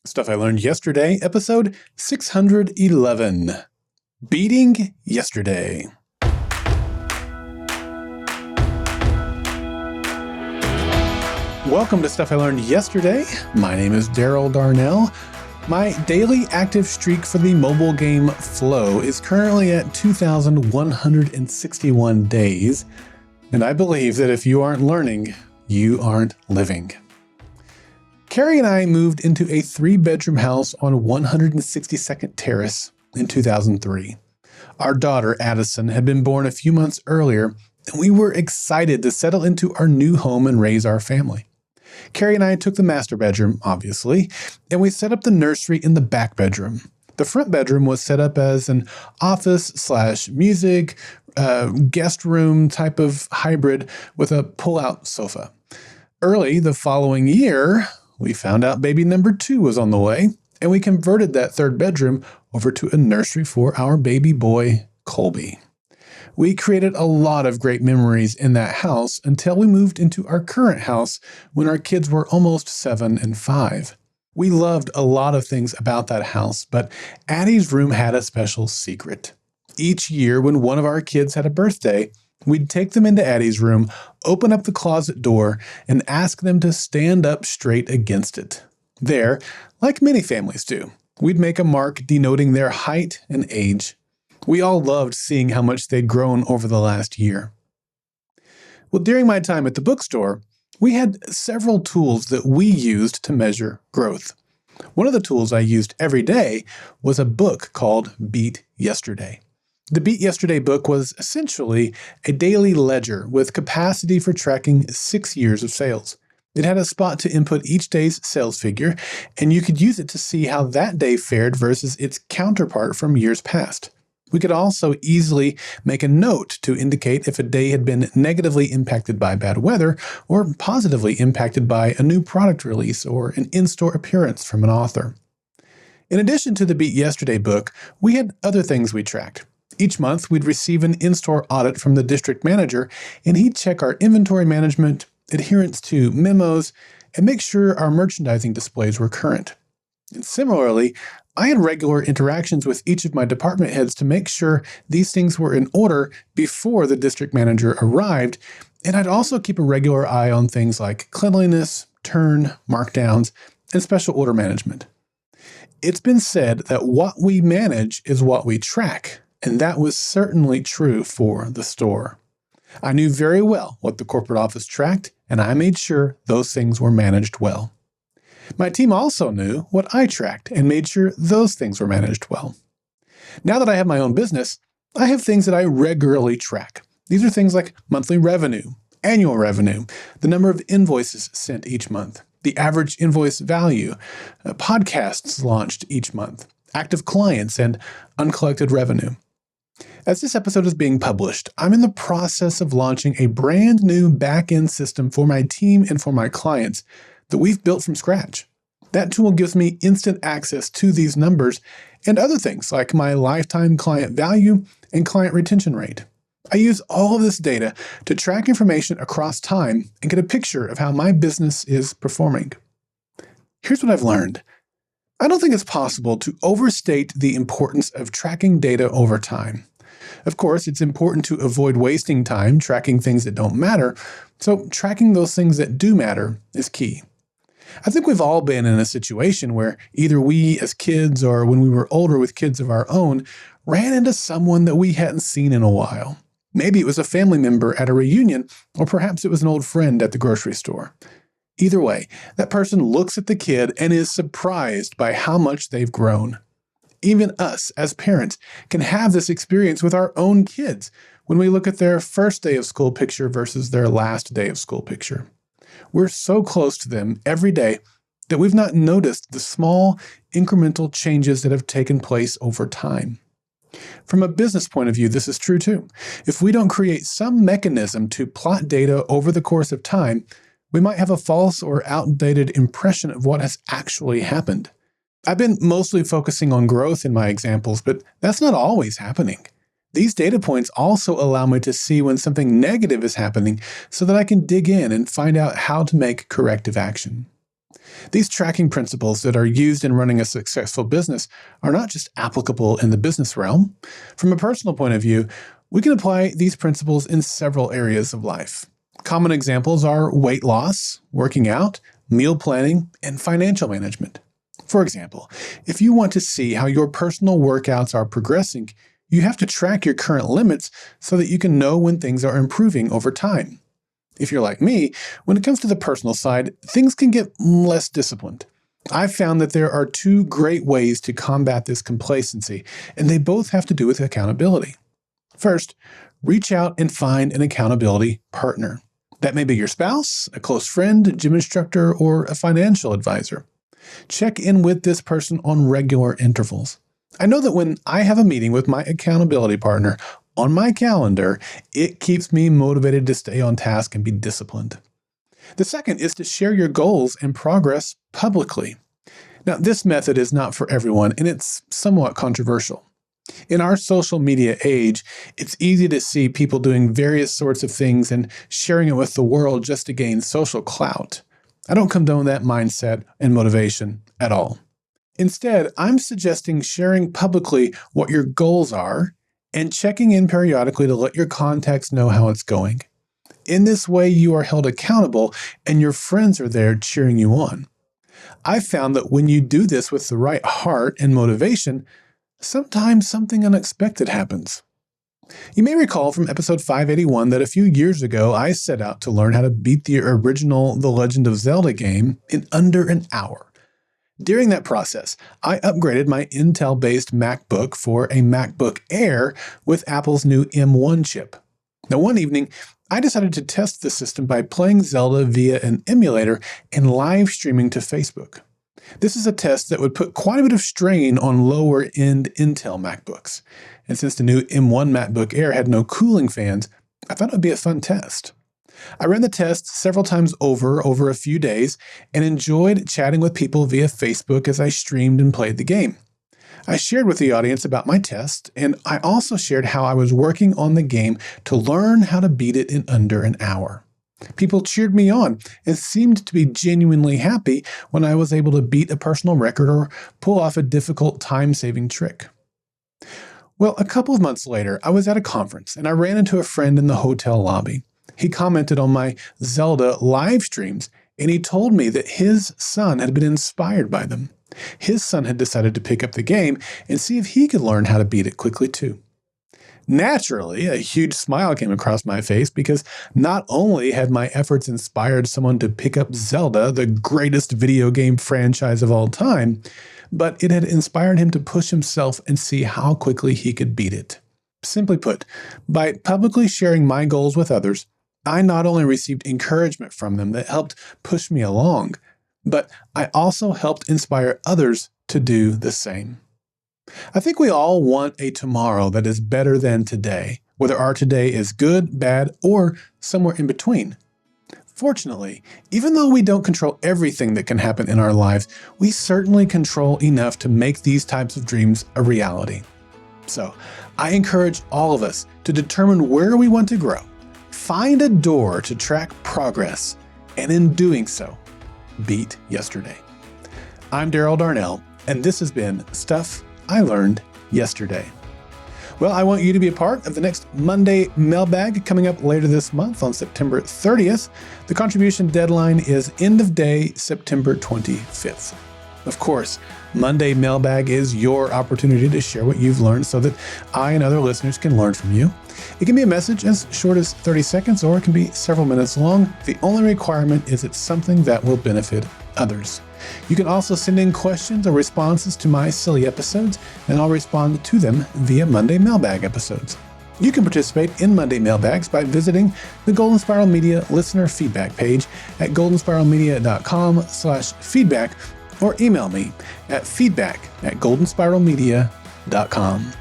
Stuff I Learned Yesterday, episode 611. Beating Yesterday. Welcome to Stuff I Learned Yesterday. My name is Daryl Darnell. My daily active streak for the mobile game Flow is currently at 2,161 days, and I believe that if you aren't learning, you aren't living. Carrie and I moved into a 3-bedroom house on 162nd Terrace in 2003. Our daughter, Addison, had been born a few months earlier, and we were excited to settle into our new home and raise our family. Carrie and I took the master bedroom, obviously, and we set up the nursery in the back bedroom. The front bedroom was set up as an office/music, guest room type of hybrid with a pull-out sofa. Early the following year, we found out baby number 2 was on the way, and we converted that third bedroom over to a nursery for our baby boy, Colby. We created a lot of great memories in that house until we moved into our current house when our kids were almost 7 and 5. We loved a lot of things about that house, but Addie's room had a special secret. Each year when one of our kids had a birthday, we'd take them into Addie's room, open up the closet door, and ask them to stand up straight against it. There, like many families do, we'd make a mark denoting their height and age. We all loved seeing how much they'd grown over the last year. Well, during my time at the bookstore, we had several tools that we used to measure growth. One of the tools I used every day was a book called Beat Yesterday. The Beat Yesterday book was essentially a daily ledger with capacity for tracking 6 years of sales. It had a spot to input each day's sales figure, and you could use it to see how that day fared versus its counterpart from years past. We could also easily make a note to indicate if a day had been negatively impacted by bad weather or positively impacted by a new product release or an in-store appearance from an author. In addition to the Beat Yesterday book, we had other things we tracked. Each month, we'd receive an in-store audit from the district manager, and he'd check our inventory management, adherence to memos, and make sure our merchandising displays were current. And similarly, I had regular interactions with each of my department heads to make sure these things were in order before the district manager arrived, and I'd also keep a regular eye on things like cleanliness, turn, markdowns, and special order management. It's been said that what we manage is what we track, and that was certainly true for the store. I knew very well what the corporate office tracked, and I made sure those things were managed well. My team also knew what I tracked and made sure those things were managed well. Now that I have my own business, I have things that I regularly track. These are things like monthly revenue, annual revenue, the number of invoices sent each month, the average invoice value, podcasts launched each month, active clients, and uncollected revenue. As this episode is being published, I'm in the process of launching a brand new back-end system for my team and for my clients that we've built from scratch. That tool gives me instant access to these numbers and other things like my lifetime client value and client retention rate. I use all of this data to track information across time and get a picture of how my business is performing. Here's what I've learned. I don't think it's possible to overstate the importance of tracking data over time. Of course, it's important to avoid wasting time tracking things that don't matter, so tracking those things that do matter is key. I think we've all been in a situation where either we as kids or when we were older with kids of our own ran into someone that we hadn't seen in a while. Maybe it was a family member at a reunion, or perhaps it was an old friend at the grocery store. Either way, that person looks at the kid and is surprised by how much they've grown. Even us as parents can have this experience with our own kids when we look at their first day of school picture versus their last day of school picture. We're so close to them every day that we've not noticed the small, incremental changes that have taken place over time. From a business point of view, this is true too. If we don't create some mechanism to plot data over the course of time, we might have a false or outdated impression of what has actually happened. I've been mostly focusing on growth in my examples, but that's not always happening. These data points also allow me to see when something negative is happening so that I can dig in and find out how to make corrective action. These tracking principles that are used in running a successful business are not just applicable in the business realm. From a personal point of view, we can apply these principles in several areas of life. Common examples are weight loss, working out, meal planning, and financial management. For example, if you want to see how your personal workouts are progressing, you have to track your current limits so that you can know when things are improving over time. If you're like me, when it comes to the personal side, things can get less disciplined. I've found that there are two great ways to combat this complacency, and they both have to do with accountability. First, reach out and find an accountability partner. That may be your spouse, a close friend, a gym instructor, or a financial advisor. Check in with this person on regular intervals. I know that when I have a meeting with my accountability partner on my calendar, it keeps me motivated to stay on task and be disciplined. The second is to share your goals and progress publicly. Now, this method is not for everyone, and it's somewhat controversial. In our social media age, it's easy to see people doing various sorts of things and sharing it with the world just to gain social clout. I don't condone that mindset and motivation at all. Instead, I'm suggesting sharing publicly what your goals are and checking in periodically to let your contacts know how it's going. In this way, you are held accountable and your friends are there cheering you on. I've found that when you do this with the right heart and motivation, sometimes something unexpected happens. You may recall from episode 581 that a few years ago, I set out to learn how to beat the original The Legend of Zelda game in under an hour. During that process, I upgraded my Intel-based MacBook for a MacBook Air with Apple's new M1 chip. Now, one evening, I decided to test the system by playing Zelda via an emulator and live streaming to Facebook. This is a test that would put quite a bit of strain on lower-end Intel MacBooks. And since the new M1 MacBook Air had no cooling fans, I thought it would be a fun test. I ran the test several times over a few days and enjoyed chatting with people via Facebook as I streamed and played the game. I shared with the audience about my test, and I also shared how I was working on the game to learn how to beat it in under an hour. People cheered me on and seemed to be genuinely happy when I was able to beat a personal record or pull off a difficult time-saving trick. Well, a couple of months later, I was at a conference and I ran into a friend in the hotel lobby. He commented on my Zelda live streams and he told me that his son had been inspired by them. His son had decided to pick up the game and see if he could learn how to beat it quickly too. Naturally, a huge smile came across my face because not only had my efforts inspired someone to pick up Zelda, the greatest video game franchise of all time, but it had inspired him to push himself and see how quickly he could beat it. Simply put, by publicly sharing my goals with others, I not only received encouragement from them that helped push me along, but I also helped inspire others to do the same. I think we all want a tomorrow that is better than today, whether our today is good, bad, or somewhere in between. Fortunately, even though we don't control everything that can happen in our lives, we certainly control enough to make these types of dreams a reality. So, I encourage all of us to determine where we want to grow, find a door to track progress, and in doing so, beat yesterday. I'm Daryl Darnell, and this has been Stuff I Learned Yesterday. Well, I want you to be a part of the next Monday mailbag coming up later this month on September 30th. The contribution deadline is end of day, September 25th. Of course, Monday mailbag is your opportunity to share what you've learned so that I and other listeners can learn from you. It can be a message as short as 30 seconds or it can be several minutes long. The only requirement is it's something that will benefit others. You can also send in questions or responses to my SILY episodes, and I'll respond to them via Monday mailbag episodes. You can participate in Monday mailbags by visiting the Golden Spiral Media listener feedback page at goldenspiralmedia.com/feedback or email me at feedback@goldenspiralmedia.com.